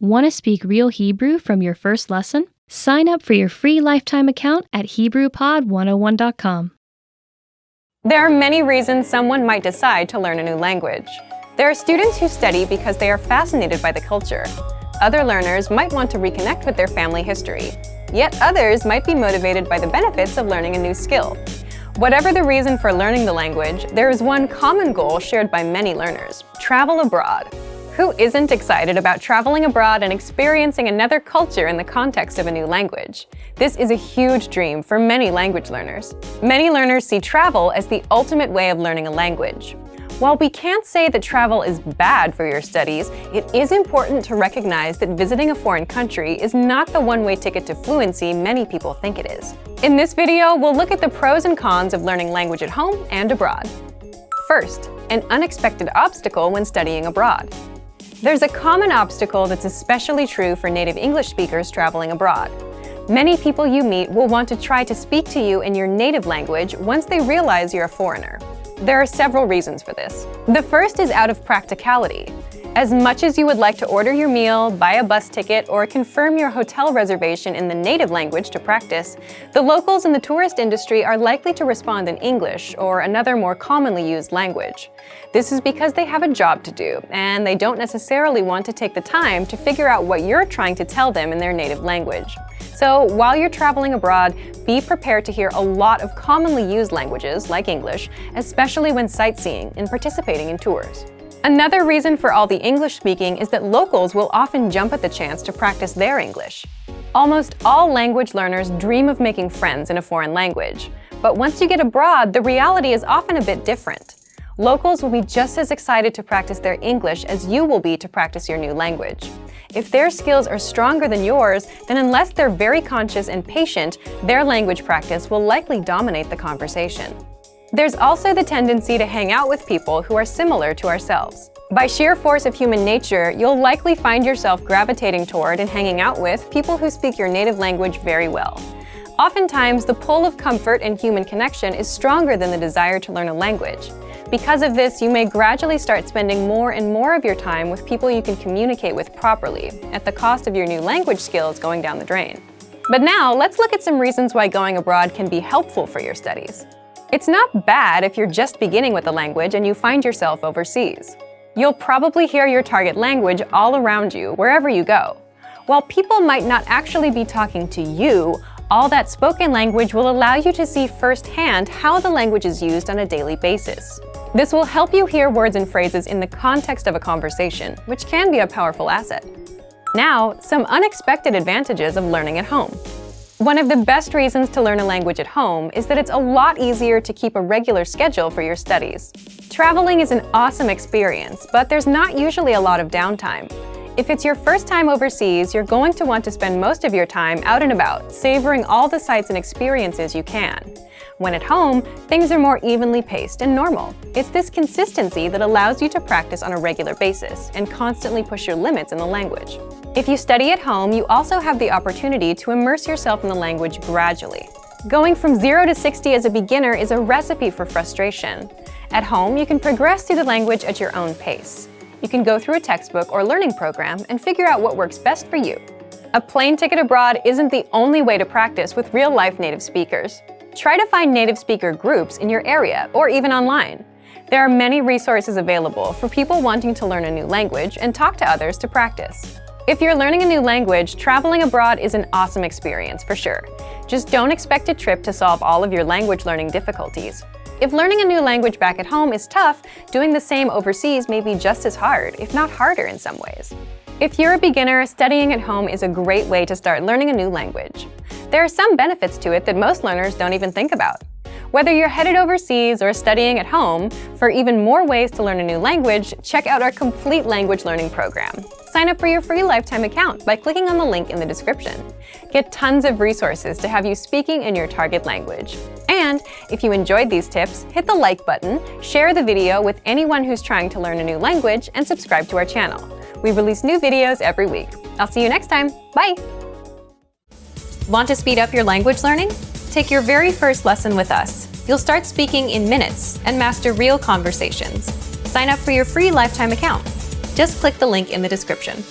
Want to speak real Hebrew from your first lesson? Sign up for your free lifetime account at HebrewPod101.com. There are many reasons someone might decide to learn a new language. There are students who study because they are fascinated by the culture. Other learners might want to reconnect with their family history. Yet others might be motivated by the benefits of learning a new skill. Whatever the reason for learning the language, there is one common goal shared by many learners: travel abroad. Who isn't excited about traveling abroad and experiencing another culture in the context of a new language? This is a huge dream for many language learners. Many learners see travel as the ultimate way of learning a language. While we can't say that travel is bad for your studies, it is important to recognize that visiting a foreign country is not the one-way ticket to fluency many people think it is. In this video, we'll look at the pros and cons of learning language at home and abroad. First, an unexpected obstacle when studying abroad. There's a common obstacle that's especially true for native English speakers traveling abroad. Many people you meet will want to try to speak to you in your native language once they realize you're a foreigner. There are several reasons for this. The first is out of practicality. As much as you would like to order your meal, buy a bus ticket, or confirm your hotel reservation in the native language to practice, the locals in the tourist industry are likely to respond in English or another more commonly used language. This is because they have a job to do, and they don't necessarily want to take the time to figure out what you're trying to tell them in their native language. So while you're traveling abroad, be prepared to hear a lot of commonly used languages, like English, especially when sightseeing and participating in tours. Another reason for all the English speaking is that locals will often jump at the chance to practice their English. Almost all language learners dream of making friends in a foreign language, but once you get abroad, the reality is often a bit different. Locals will be just as excited to practice their English as you will be to practice your new language. If their skills are stronger than yours, then unless they're very conscious and patient, their language practice will likely dominate the conversation. There's also the tendency to hang out with people who are similar to ourselves. By sheer force of human nature, you'll likely find yourself gravitating toward and hanging out with people who speak your native language very well. Oftentimes, the pull of comfort and human connection is stronger than the desire to learn a language. Because of this, you may gradually start spending more and more of your time with people you can communicate with properly, at the cost of your new language skills going down the drain. But now, let's look at some reasons why going abroad can be helpful for your studies. It's not bad if you're just beginning with the language and you find yourself overseas. You'll probably hear your target language all around you, wherever you go. While people might not actually be talking to you, all that spoken language will allow you to see firsthand how the language is used on a daily basis. This will help you hear words and phrases in the context of a conversation, which can be a powerful asset. Now, some unexpected advantages of learning at home. One of the best reasons to learn a language at home is that it's a lot easier to keep a regular schedule for your studies. Traveling is an awesome experience, but there's not usually a lot of downtime. If it's your first time overseas, you're going to want to spend most of your time out and about, savoring all the sights and experiences you can. When at home, things are more evenly paced and normal. It's this consistency that allows you to practice on a regular basis and constantly push your limits in the language. If you study at home, you also have the opportunity to immerse yourself in the language gradually. Going from 0 to 60 as a beginner is a recipe for frustration. At home, you can progress through the language at your own pace. You can go through a textbook or learning program and figure out what works best for you. A plane ticket abroad isn't the only way to practice with real-life native speakers. Try to find native speaker groups in your area or even online. There are many resources available for people wanting to learn a new language and talk to others to practice. If you're learning a new language, traveling abroad is an awesome experience for sure. Just don't expect a trip to solve all of your language learning difficulties. If learning a new language back at home is tough, doing the same overseas may be just as hard, if not harder in some ways. If you're a beginner, studying at home is a great way to start learning a new language. There are some benefits to it that most learners don't even think about. Whether you're headed overseas or studying at home, for even more ways to learn a new language, check out our complete language learning program. Sign up for your free lifetime account by clicking on the link in the description. Get tons of resources to have you speaking in your target language. And if you enjoyed these tips, hit the like button, share the video with anyone who's trying to learn a new language, and subscribe to our channel. We release new videos every week. I'll see you next time. Bye! Want to speed up your language learning? Take your very first lesson with us. You'll start speaking in minutes and master real conversations. Sign up for your free lifetime account. Just click the link in the description.